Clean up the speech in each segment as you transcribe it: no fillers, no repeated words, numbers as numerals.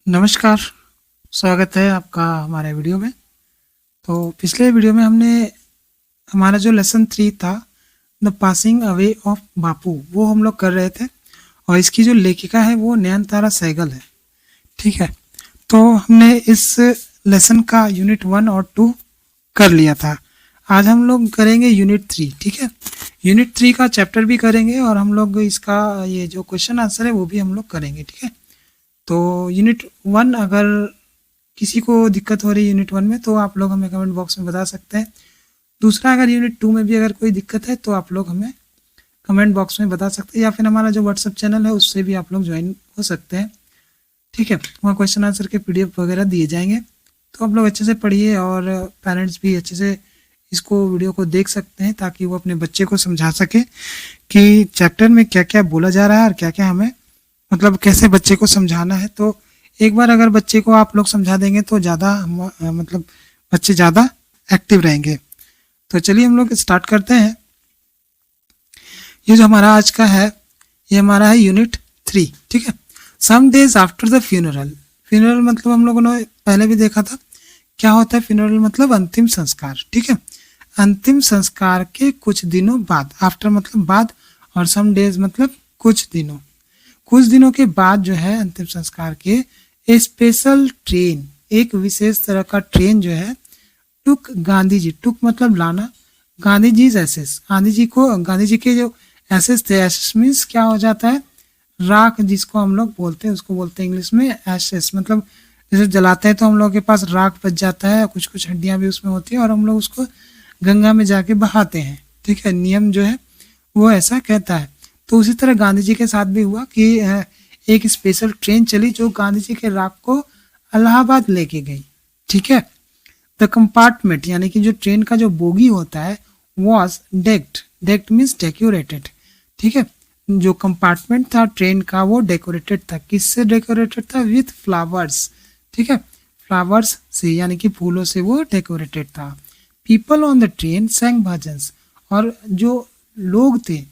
नमस्कार, स्वागत है आपका हमारे वीडियो में। तो पिछले वीडियो में हमने हमारा जो लेसन 3 था, द पासिंग अवे ऑफ बापू, वो हम लोग कर रहे थे और इसकी जो लेखिका है वो नयनतारा सहगल है। ठीक है, तो हमने इस लेसन का यूनिट 1 और 2 कर लिया था। आज हम लोग करेंगे यूनिट 3। ठीक है, यूनिट 3 का चैप्टर भी करेंगे और हम लोग इसका ये जो क्वेश्चन आंसर है वो भी हम लोग करेंगे। ठीक है, तो यूनिट 1 अगर किसी को दिक्कत हो रही है यूनिट 1 में तो आप लोग हमें कमेंट बॉक्स में बता सकते हैं। दूसरा, अगर यूनिट 2 में भी अगर कोई दिक्कत है तो आप लोग हमें कमेंट बॉक्स में बता सकते हैं, या फिर हमारा जो व्हाट्सअप चैनल है उससे भी आप लोग ज्वाइन हो सकते हैं। ठीक है, वहाँ क्वेश्चन आंसर के PDF वगैरह दिए जाएंगे, तो आप लोग अच्छे से पढ़िए और पेरेंट्स भी अच्छे से इसको वीडियो को देख सकते हैं ताकि वो अपने बच्चे को समझा सके कि चैप्टर में क्या क्या बोला जा रहा है और क्या क्या हमें मतलब कैसे बच्चे को समझाना है। तो एक बार अगर बच्चे को आप लोग समझा देंगे तो ज़्यादा मतलब बच्चे ज़्यादा एक्टिव रहेंगे। तो चलिए हम लोग स्टार्ट करते हैं। ये जो हमारा आज का है ये हमारा है यूनिट 3। ठीक है, some days after the funeral. Funeral मतलब हम लोगों ने पहले भी देखा था क्या होता है। फ्यूनरल मतलब अंतिम संस्कार। ठीक है, अंतिम संस्कार के कुछ दिनों बाद, आफ्टर मतलब बाद और सम डेज मतलब कुछ दिनों के बाद जो है अंतिम संस्कार के स्पेशल ट्रेन, एक विशेष तरह का ट्रेन जो है टुक गांधी जी, टुक मतलब लाना, गांधी जी एसेस, गांधी जी के जो एसेस थे, एसेस मीन्स क्या हो जाता है, राख जिसको हम लोग बोलते हैं, उसको बोलते हैं इंग्लिश में एसेस। मतलब जैसे जलाते हैं तो हम लोग के पास राख बच जाता है, कुछ कुछ हड्डियां भी उसमें होती है और हम लोग उसको गंगा में जाके बहाते हैं। ठीक है, नियम जो है वो ऐसा कहता है। तो उसी तरह गांधी जी के साथ भी हुआ कि एक स्पेशल ट्रेन चली जो गांधी जी के राख को इलाहाबाद लेके गई। ठीक है, द कंपार्टमेंट यानी कि जो ट्रेन का जो बोगी होता है वॉज डेक्ड मीन्स डेकोरेटेड। ठीक है, जो कंपार्टमेंट था ट्रेन का वो डेकोरेटेड था। किससे डेकोरेटेड था? With flowers. ठीक है, फ्लावर्स से यानी कि फूलों से वो डेकोरेटेड था। People on the train सैंग bhajans, और जो लोग थे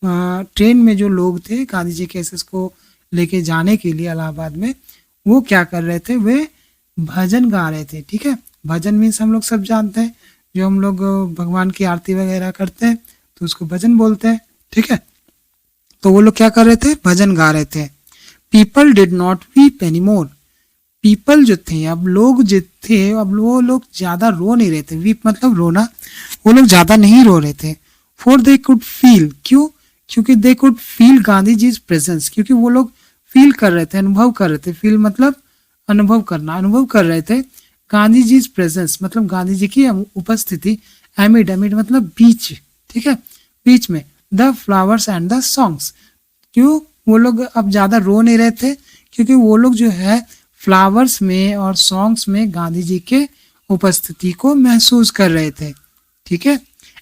ट्रेन में, जो लोग थे गांधी जी के एसेस को लेके जाने के लिए इलाहाबाद में, वो क्या कर रहे थे? वे भजन गा रहे थे। ठीक है, भजन मीन्स हम लोग सब जानते हैं, जो हम लोग भगवान की आरती वगैरह करते हैं तो उसको भजन बोलते हैं। ठीक है, तो वो लोग क्या कर रहे थे? भजन गा रहे थे। People did not weep anymore. People जो थे, अब लोग जो थे, अब वो लोग ज्यादा रो नहीं रहे थे। वीप मतलब रोना, वो लोग ज्यादा नहीं रो रहे थे। फॉर दे कुड फील, क्यों? क्योंकि they could feel Gandhi ji presence, क्योंकि वो लोग फील कर रहे थे, अनुभव कर रहे थे। फील मतलब अनुभव करना, अनुभव कर रहे थे गांधी जी प्रेजेंस मतलब गांधी जी की उपस्थिति। एमिड, एमिड मतलब बीच। ठीक है, बीच में। The flowers and the songs, क्यों वो लोग अब ज्यादा रो नहीं रहे थे? क्योंकि वो लोग जो है फ्लावर्स में और सॉन्ग्स में गांधी जी के उपस्थिति को महसूस कर रहे थे। ठीक है,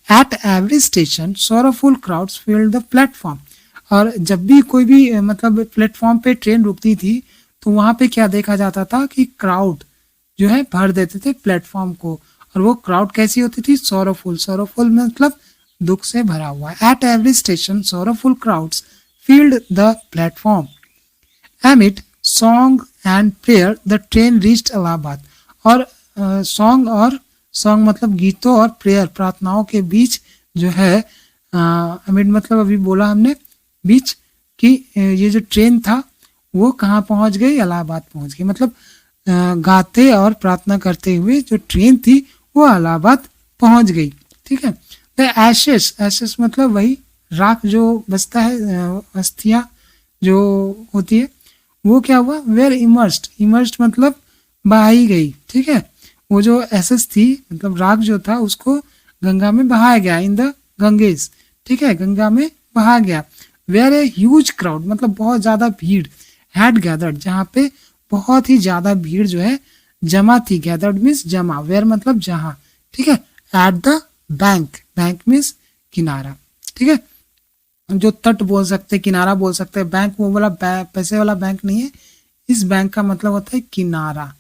at every station sorrowful crowds filled the platform, और जब भी कोई भी मतलब प्लेटफॉर्म पे ट्रेन रुकती थी तो वहां पे क्या देखा जाता था कि क्राउड जो है भर देते थे प्लेटफॉर्म को। और वो क्राउड कैसी होती थी? सोरोफुल, सोरोफुल मतलब दुख से भरा हुआ। At every station sorrowful crowds filled the platform. Amid song and prayer, the train reached Allahabad. और सॉन्ग मतलब गीतों और प्रेयर प्रार्थनाओं के बीच जो है अमिड मतलब अभी बोला हमने बीच कि ये जो ट्रेन था वो कहाँ पहुंच गई? इलाहाबाद पहुंच गई। मतलब गाते और प्रार्थना करते हुए जो ट्रेन थी वो इलाहाबाद पहुंच गई। ठीक है, द एशेस, एशेस मतलब वही राख जो बचता है, अस्थियां जो होती है, वो क्या हुआ? वेयर इमर्स्ड, इमर्स्ड मतलब बहाई गई। ठीक है, वो जो एसेस थी मतलब राख जो था उसको गंगा में बहाया गया, इन द गंगेज। ठीक है, गंगा में बहा गया। वेयर ए ह्यूज क्राउड मतलब बहुत ज्यादा भीड़, हैड गैदर्ड जहाँ पे बहुत ही ज्यादा भीड़ जो है जमा थी। गैदर्ड मीन्स जमा, वेयर मतलब जहाँ। ठीक है, at the bank, bank means किनारा। ठीक है, जो तट बोल सकते, किनारा बोल सकते हैं। बैंक वो वाला पैसे वाला बैंक नहीं है, इस बैंक का मतलब होता है किनारा।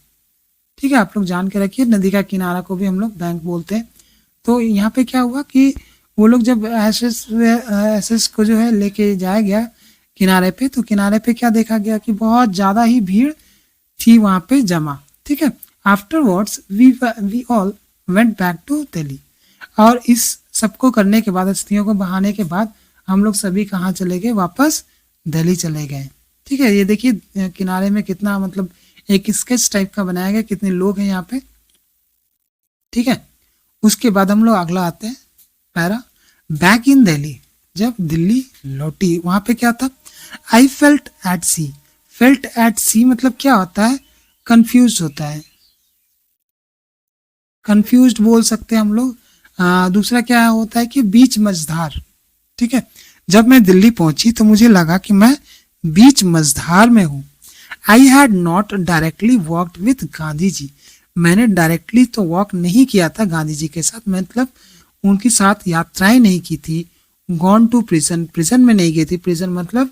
ठीक है, आप लोग जान के रखिए, नदी का किनारा को भी हम लोग बैंक बोलते हैं। तो यहाँ पे क्या हुआ कि वो लोग जब एसेस को जो है लेके जाया गया किनारे पे, तो किनारे पे क्या देखा गया कि बहुत ज्यादा ही भीड़ थी वहां पे जमा, ठीक है। Afterwards we all went back to Delhi, और इस सबको करने के बाद, अस्थियों को बहाने के बाद हम लोग सभी कहाँ चले गए, वापस दिल्ली चले गए, ठीक है। ये देखिए किनारे में कितना मतलब एक स्केच टाइप का बनाया गया, कितने लोग हैं यहाँ पे, ठीक है। उसके बाद हम लोग अगला आते हैं पैरा, बैक इन दिल्ली, जब दिल्ली लौटी वहां पे क्या था, I felt at sea, felt at sea मतलब क्या होता है, कंफ्यूज होता है, कंफ्यूज बोल सकते हैं हम लोग। दूसरा क्या होता है कि बीच मझधार, ठीक है। जब मैं दिल्ली पहुंची तो मुझे लगा कि मैं बीच मझधार में हूँ। I had not directly walked with Gandhi ji, मैंने डायरेक्टली तो वॉक नहीं किया था गांधी जी के साथ, मतलब उनके साथ यात्राएं नहीं की थी। गॉन टू प्रिजन, प्रिजन में नहीं गई थी, प्रिजन मतलब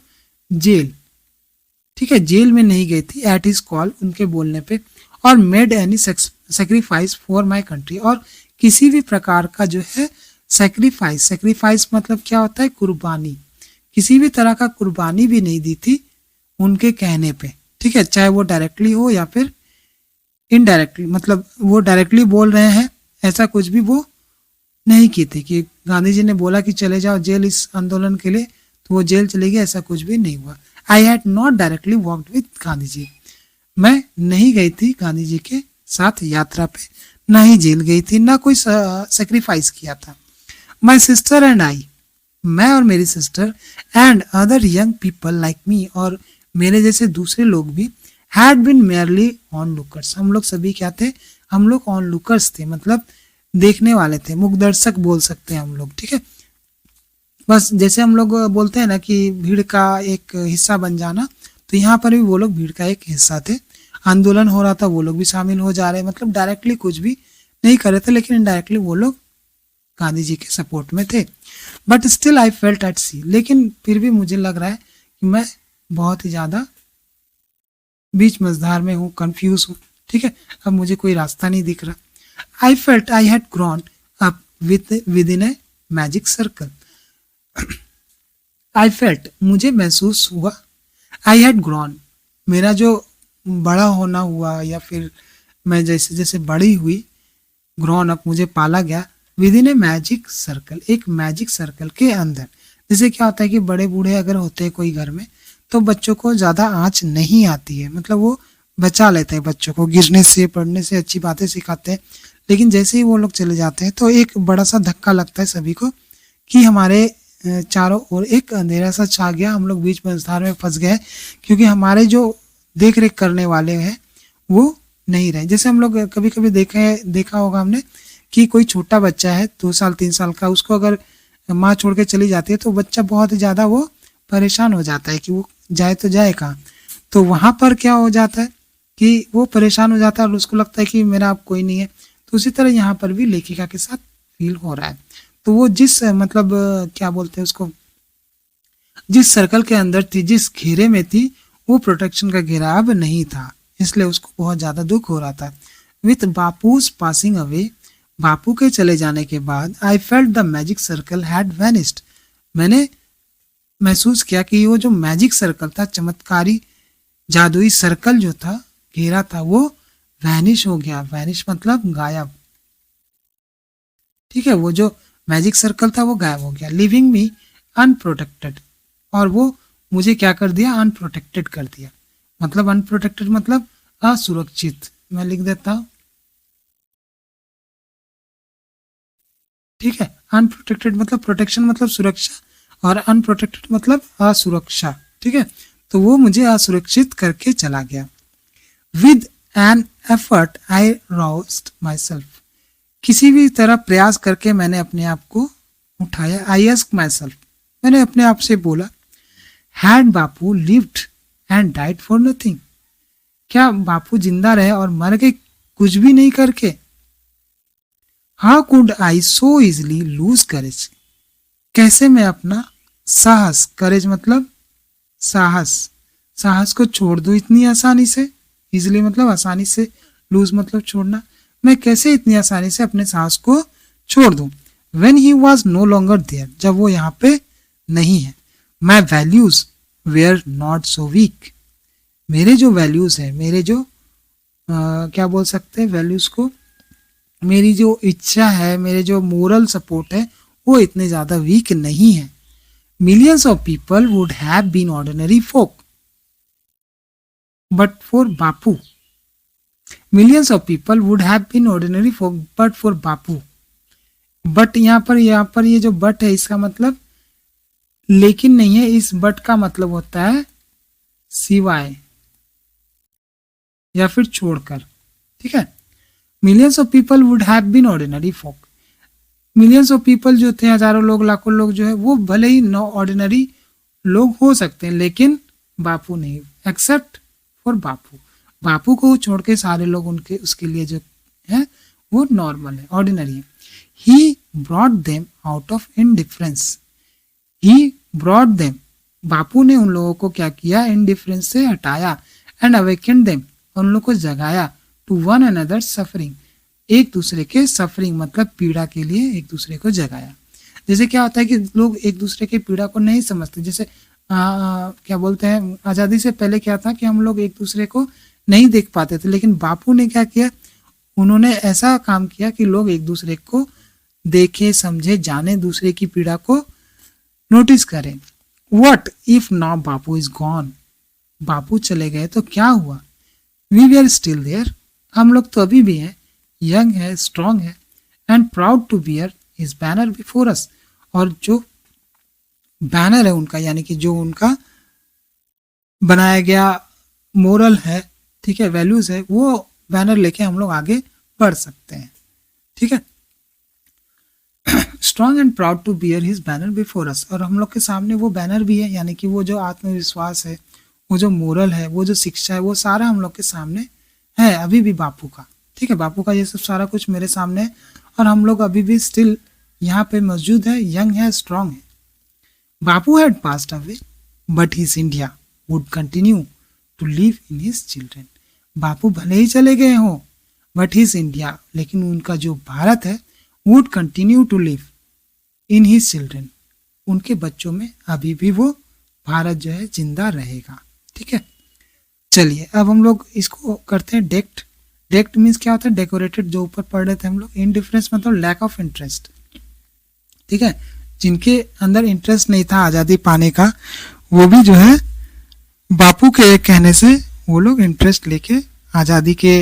जेल, ठीक है, जेल में नहीं गई थी। एट इज कॉल, उनके बोलने पे। और made any sacrifice for my country, और किसी भी प्रकार का जो है सेक्रीफाइस, सेक्रीफाइस मतलब क्या होता है, कुर्बानी, किसी भी तरह का कुर्बानी भी नहीं दी थी उनके कहने पे, ठीक है। चाहे वो डायरेक्टली हो या फिर इनडायरेक्टली, मतलब वो डायरेक्टली बोल रहे हैं ऐसा कुछ भी वो नहीं की थी कि गांधी जी ने बोला कि चले जाओ जेल इस आंदोलन के लिए तो वो जेल चले गए, ऐसा कुछ भी नहीं हुआ। I had not directly walked with Gandhi ji, मैं नहीं गई थी गांधी जी के साथ यात्रा पे, ना ही जेल गई थी, ना कोई सेक्रीफाइस किया था। माई सिस्टर एंड आई, मैं और मेरी sister, and other young people like me, और मेरे जैसे दूसरे लोग भी, had been merely on lookers, हम लोग सभी क्या थे, हम लोग ऑन लुकर्स थे, मतलब देखने वाले थे, मुखदर्शक बोल सकते हैं हम लोग, ठीक है। बस जैसे हम लोग बोलते हैं ना कि भीड़ का एक हिस्सा बन जाना, तो यहाँ पर भी वो लोग भीड़ का एक हिस्सा थे, आंदोलन हो रहा था, वो लोग भी शामिल हो जा रहे, मतलब डायरेक्टली कुछ भी नहीं कर रहे थे, लेकिन इनडायरेक्टली वो लोग गांधी जी के सपोर्ट में थे। But still I felt at sea, लेकिन फिर भी मुझे लग रहा है कि मैं बहुत ही ज्यादा बीच मझधार में हूँ, कंफ्यूज हूँ, ठीक है। अब मुझे कोई रास्ता नहीं दिख रहा। I felt I had grown up with in a magic circle, I felt मुझे महसूस हुआ, आई हैड ग्रोन मेरा जो बड़ा होना हुआ, या फिर मैं जैसे जैसे बड़ी हुई, ग्रोन अप मुझे पाला गया, with in a magic circle, एक मैजिक सर्कल के अंदर। जैसे क्या होता है कि बड़े बूढ़े अगर होते हैं कोई घर में तो बच्चों को ज्यादा आंच नहीं आती है, मतलब वो बचा लेते हैं बच्चों को गिरने से, पढ़ने से, अच्छी बातें सिखाते हैं। लेकिन जैसे ही वो लोग चले जाते हैं तो एक बड़ा सा धक्का लगता है सभी को कि हमारे चारों ओर एक अंधेरा सा छा गया, हम लोग बीच मझधार में फंस गए, क्योंकि हमारे जो देख रेख करने वाले हैं वो नहीं रहे। जैसे हम लोग कभी कभी देखा होगा हमने कि कोई छोटा बच्चा है 2 साल 3 साल का, उसको अगर माँ छोड़ के चली जाती है तो बच्चा बहुत ही ज्यादा वो परेशान हो जाता है कि वो जाए तो जाए कहाँ। तो वहां पर क्या हो जाता है कि वो परेशान हो जाता है और उसको लगता है कि मेरा अब कोई नहीं है। तो उसी तरह यहाँ पर भी लेखिका के साथ फील हो रहा है। तो वो जिस मतलब क्या बोलते हैं उसको, जिस सर्कल के अंदर थी, जिस घेरे में थी, वो प्रोटेक्शन का घेरा अब नहीं था, इसलिए उसको बहुत ज्यादा दुख हो रहा था। विथ बापूज पासिंग अवे, बापू के चले जाने के बाद, I felt the magic circle had vanished, मैंने महसूस किया कि वो जो मैजिक सर्कल था, चमत्कारी जादुई सर्कल जो था, घेरा था, वो वैनिश हो गया। वैनिश मतलब गायब, ठीक है। वो जो मैजिक सर्कल था वो गायब हो गया। लिविंग मी अनप्रोटेक्टेड, और वो मुझे क्या कर दिया, अनप्रोटेक्टेड कर दिया। मतलब अनप्रोटेक्टेड मतलब असुरक्षित, मैं लिख देता हूं, ठीक है। अनप्रोटेक्टेड मतलब प्रोटेक्शन मतलब सुरक्षा, और अनप्रोटेक्टेड मतलब असुरक्षा, ठीक है। तो वो मुझे असुरक्षित करके चला गया। With an effort I roused myself, किसी भी तरह प्रयास करके मैंने अपने आप को उठाया। आई आस्क्ड माई सेल्फ, मैंने अपने आप से बोला, had Bapu lived and died for nothing, क्या बापू जिंदा रहे और मर गए कुछ भी नहीं करके। How could I so easily lose courage, कैसे मैं अपना साहस, करेज मतलब साहस, साहस को छोड़ दूं इतनी आसानी से। इजिली मतलब आसानी से, लूज मतलब छोड़ना, मैं कैसे इतनी आसानी से अपने साहस को छोड़ दूं। When he was no longer there, जब वो यहाँ पे नहीं है। My values were not so weak, मेरे जो वैल्यूज है, मेरे जो क्या बोल सकते हैं वैल्यूज को, मेरी जो इच्छा है, मेरे जो मोरल सपोर्ट है वो इतने ज्यादा वीक नहीं है। Millions of people would have been ordinary folk but for Bapu. Millions of people would have been ordinary folk but for Bapu. But यहाँ पर ये जो बट है इसका मतलब लेकिन नहीं है, इस बट का मतलब होता है सिवाय या फिर छोड़कर, ठीक है। Millions of people would have been ordinary folk. Millions of people जो थे, हजारों लोग, लाखों लोग जो है वो भले ही नो ऑर्डिनरी लोग हो सकते हैं लेकिन बापू नहीं, एक्सेप्ट फॉर बापू। बापू को छोड़ के सारे लोग उनके उसके लिए जो है वो नॉर्मल है, ऑर्डिनरी है। He brought them out of indifference. He brought them, Bapu ने उन लोगों को क्या किया, इनडिफरेंस से हटाया, एंड अवेकेंड देम, उन लोगों को जगाया, टू वन अनदर सफरिंग, एक दूसरे के सफरिंग मतलब पीड़ा के लिए एक दूसरे को जगाया। जैसे क्या होता है कि लोग एक दूसरे की पीड़ा को नहीं समझते, जैसे क्या बोलते हैं, आज़ादी से पहले क्या था कि हम लोग एक दूसरे को नहीं देख पाते थे, लेकिन बापू ने क्या किया, उन्होंने ऐसा काम किया कि लोग एक दूसरे को देखे, समझे, जाने, दूसरे की पीड़ा को नोटिस करें। What if now Bapu is gone, Bapu चले गए तो क्या हुआ, we we are still there, हम लोग तो अभी भी हैं, यंग है, स्ट्रांग है, and proud to bear his banner before us, और जो बैनर है उनका, यानी कि जो उनका बनाया गया मोरल है, ठीक है, वैल्यूज है, वो बैनर लेके हम लोग आगे बढ़ सकते हैं, ठीक है। Strong and proud to bear his banner before us, और हम लोग के सामने वो बैनर भी है, यानी कि वो जो आत्मविश्वास है, वो जो मोरल है, वो जो शिक्षा है, वो सारा हम लोग के सामने है अभी भी बापू का, ठीक है। बापू का ये सब सारा कुछ मेरे सामने है और हम लोग अभी भी स्टिल यहाँ पे मौजूद है, यंग है, स्ट्रांग है। Bapu had passed away but his India would continue to live in his children. Bapu भले ही चले गए हों बट हिज इंडिया, लेकिन उनका जो भारत है, would continue to live in his children, उनके बच्चों में अभी भी वो भारत जो है जिंदा रहेगा, ठीक है। चलिए अब हम लोग इसको करते हैं डेक्ट। डेक्ट मीन्स क्या होता है, डेकोरेटेड, जो ऊपर पढ़ रहे थे हम लोग। इनडिफरेंस मतलब लैक ऑफ इंटरेस्ट, ठीक है। जिनके अंदर इंटरेस्ट नहीं था आज़ादी पाने का, वो भी जो है बापू के कहने से वो लोग इंटरेस्ट लेके आज़ादी के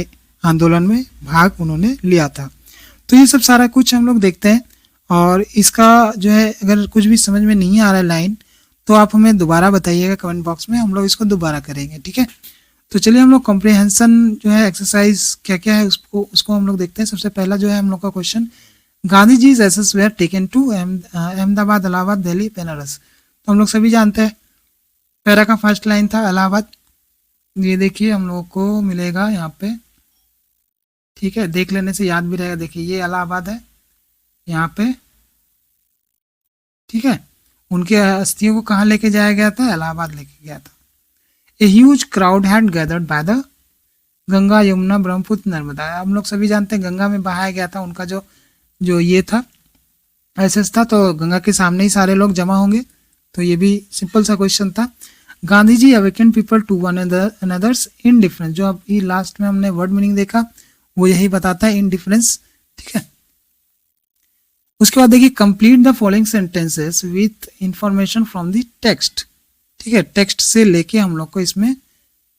आंदोलन में भाग उन्होंने लिया था। तो ये सब सारा कुछ हम लोग देखते हैं, और इसका जो है अगर कुछ भी समझ में नहीं आ रहा है लाइन, तो आप हमें दोबारा बताइएगा कमेंट बॉक्स में, हम लोग इसको दोबारा करेंगे, ठीक है। तो चलिए हम लोग कॉम्प्रिहेंशन जो है एक्सरसाइज क्या क्या है उसको हम लोग देखते हैं। सबसे पहला जो है हम लोग का question, Gandhi ji ashes were taken to Ahmedabad, Allahabad, Delhi, Banaras. तो हम लोग सभी जानते हैं पैरा का फर्स्ट लाइन था इलाहाबाद, ये देखिए हम लोगों को मिलेगा यहाँ पे, ठीक है, देख लेने से याद भी रहेगा। देखिए ये इलाहाबाद है यहाँ पे, ठीक है। उनके अस्थियों को कहाँ लेके जाया गया था, इलाहाबाद लेके गया था। A huge crowd had gathered by the Ganga, Yamuna, Brahmaputra, Narmada. हम लोग सभी जानते हैं गंगा में बहाया गया था, उनका जो ये था एसेस था, तो गंगा के सामने ही सारे लोग जमा होंगे। तो ये भी सिंपल सा क्वेश्चन था। Gandhi ji awakened people to one another's indifference, जो अब लास्ट में हमने वर्ड मीनिंग देखा वो यही बताता है, इन डिफरेंस, ठीक है। उसके बाद देखिए complete the following sentences with information from the text, ठीक है। टेक्स्ट से लेके हम लोग को इसमें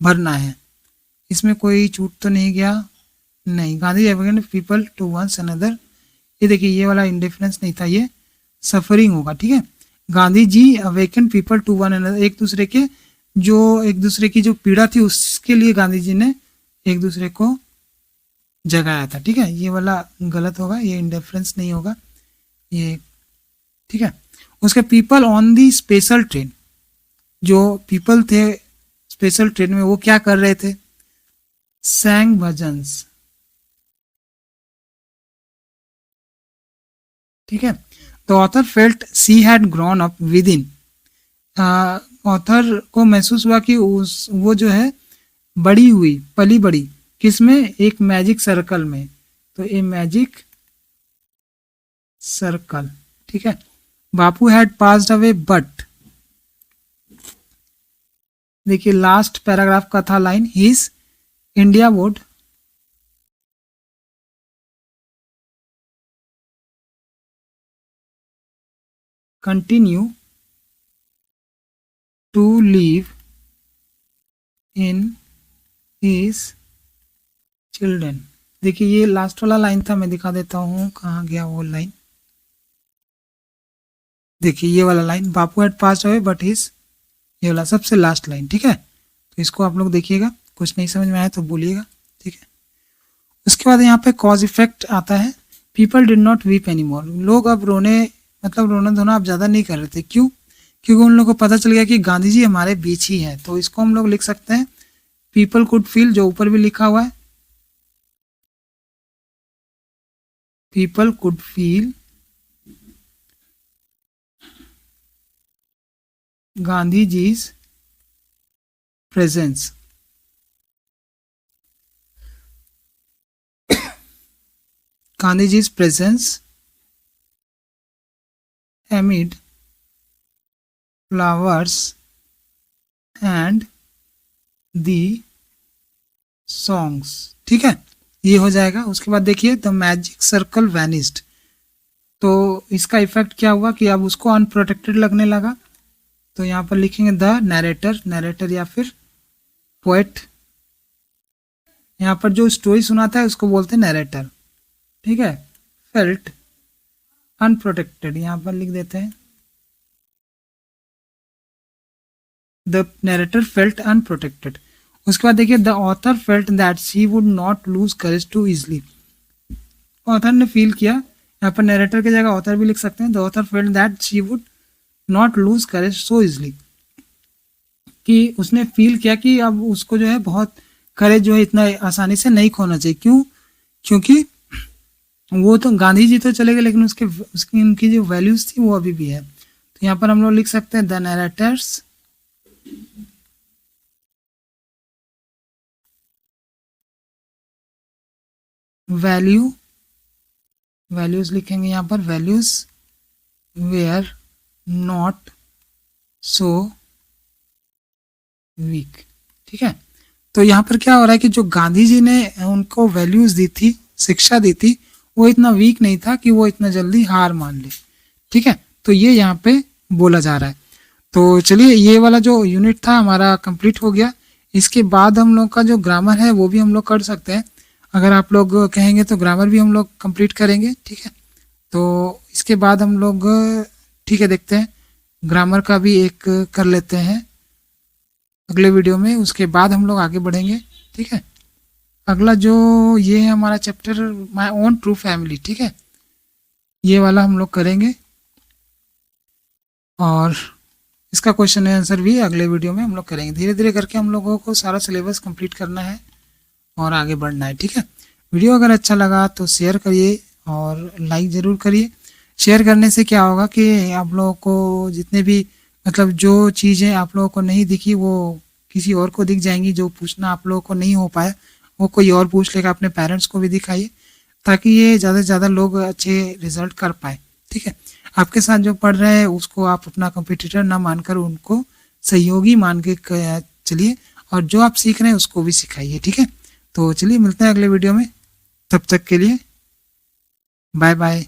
भरना है, इसमें कोई छूट तो नहीं गया, नहीं। Gandhi awakened people to one another, ये देखिए ये वाला इंडिफरेंस नहीं था, ये सफरिंग होगा, ठीक है। Gandhi ji awakened people to one another, एक दूसरे की जो पीड़ा थी उसके लिए गांधी जी ने एक दूसरे को जगाया था, ठीक है। ये वाला गलत होगा, ये इंडिफरेंस नहीं होगा ये, ठीक है। उसके people on the special train, जो पीपल थे स्पेशल ट्रेन में वो क्या कर रहे थे, सैंग भजन्स, ठीक है। तो author felt she had grown up with in, author को महसूस हुआ कि वो जो है बड़ी हुई, पली बड़ी, किसमें, एक मैजिक सर्कल में। तो ए मैजिक सर्कल, ठीक है। Bapu had passed away but, देखिए लास्ट पैराग्राफ का था line, his India would continue to live in his children. देखिए ये लास्ट वाला लाइन था, मैं दिखा देता हूँ कहाँ गया वो लाइन। देखिए ये वाला line, Bapu had pass away but his, ये वाला सबसे लास्ट लाइन, ठीक है। तो इसको आप लोग देखिएगा, कुछ नहीं समझ में आया तो बोलिएगा, ठीक है। उसके बाद यहाँ पे कॉज इफेक्ट आता है। People did not weep any more, लोग अब रोने मतलब रोना धोना अब ज़्यादा नहीं कर रहे थे। क्यों? क्योंकि उन लोगों को पता चल गया कि गांधी जी हमारे बीच ही है। तो इसको हम लोग लिख सकते हैं पीपल कुड फील, जो ऊपर भी लिखा हुआ है, people could feel Gandhi ji's presence, Gandhi ji's presence amid flowers and the songs, ठीक है, ये हो जाएगा। उसके बाद देखिए द मैजिक सर्कल वैनिस्ड, तो इसका इफेक्ट क्या हुआ कि अब उसको अनप्रोटेक्टेड लगने लगा। तो यहाँ पर लिखेंगे द नरेटर, नरेटर या फिर पोएट, यहाँ पर जो स्टोरी सुनाता है उसको बोलते हैं नरेटर, ठीक है। फेल्ट अनप्रोटेक्टेड, यहाँ पर लिख देते हैं द नरेटर फेल्ट अनप्रोटेक्टेड। उसके बाद देखिए the author felt that she would not lose courage too easily, author ने फील किया, यहाँ पर नरेटर की जगह ऑथर भी लिख सकते हैं। The author felt that she would not lose courage so easily, कि उसने फील किया कि अब उसको जो है बहुत करेज जो है इतना आसानी से नहीं खोना चाहिए। क्यों? क्योंकि वो तो गांधी जी तो चले गए, लेकिन उसकी उनकी जो वैल्यूज थी वो अभी भी है। तो यहाँ पर हम लोग लिख सकते हैं द नरेटर्स वैल्यूज लिखेंगे यहाँ पर, values were not so weak, ठीक है। तो यहाँ पर क्या हो रहा है कि जो गांधी जी ने उनको वैल्यूज दी थी, शिक्षा दी थी, वो इतना वीक नहीं था कि वो इतना जल्दी हार मान ले, ठीक है। तो ये यहाँ पे बोला जा रहा है। तो चलिए ये वाला जो यूनिट था हमारा कंप्लीट हो गया। इसके बाद हम लोग का जो ग्रामर है वो भी हम लोग कर सकते हैं, अगर आप लोग कहेंगे तो ग्रामर भी हम लोग कंप्लीट करेंगे, ठीक है। तो इसके बाद हम लोग, ठीक है, देखते हैं ग्रामर का भी एक कर लेते हैं अगले वीडियो में। उसके बाद हम लोग आगे बढ़ेंगे, ठीक है। अगला जो ये है हमारा chapter my own true family, ठीक है, ये वाला हम लोग करेंगे और इसका क्वेश्चन आंसर भी अगले वीडियो में हम लोग करेंगे। धीरे धीरे करके हम लोगों को सारा सिलेबस कंप्लीट करना है और आगे बढ़ना है, ठीक है। वीडियो अगर अच्छा लगा तो शेयर करिए और लाइक ज़रूर करिए। शेयर करने से क्या होगा कि आप लोगों को जितने भी मतलब जो चीज़ें आप लोगों को नहीं दिखी वो किसी और को दिख जाएंगी, जो पूछना आप लोगों को नहीं हो पाया वो कोई और पूछ लेगा। अपने पेरेंट्स को भी दिखाइए ताकि ये ज़्यादा से ज़्यादा लोग अच्छे रिजल्ट कर पाए, ठीक है। आपके साथ जो पढ़ रहे हैं उसको आप अपना कंपटीटर ना मानकर उनको सहयोगी मान के चलिए, और जो आप सीख रहे हैं उसको भी सिखाइए, ठीक है। तो चलिए मिलते हैं अगले वीडियो में, तब तक के लिए बाय बाय।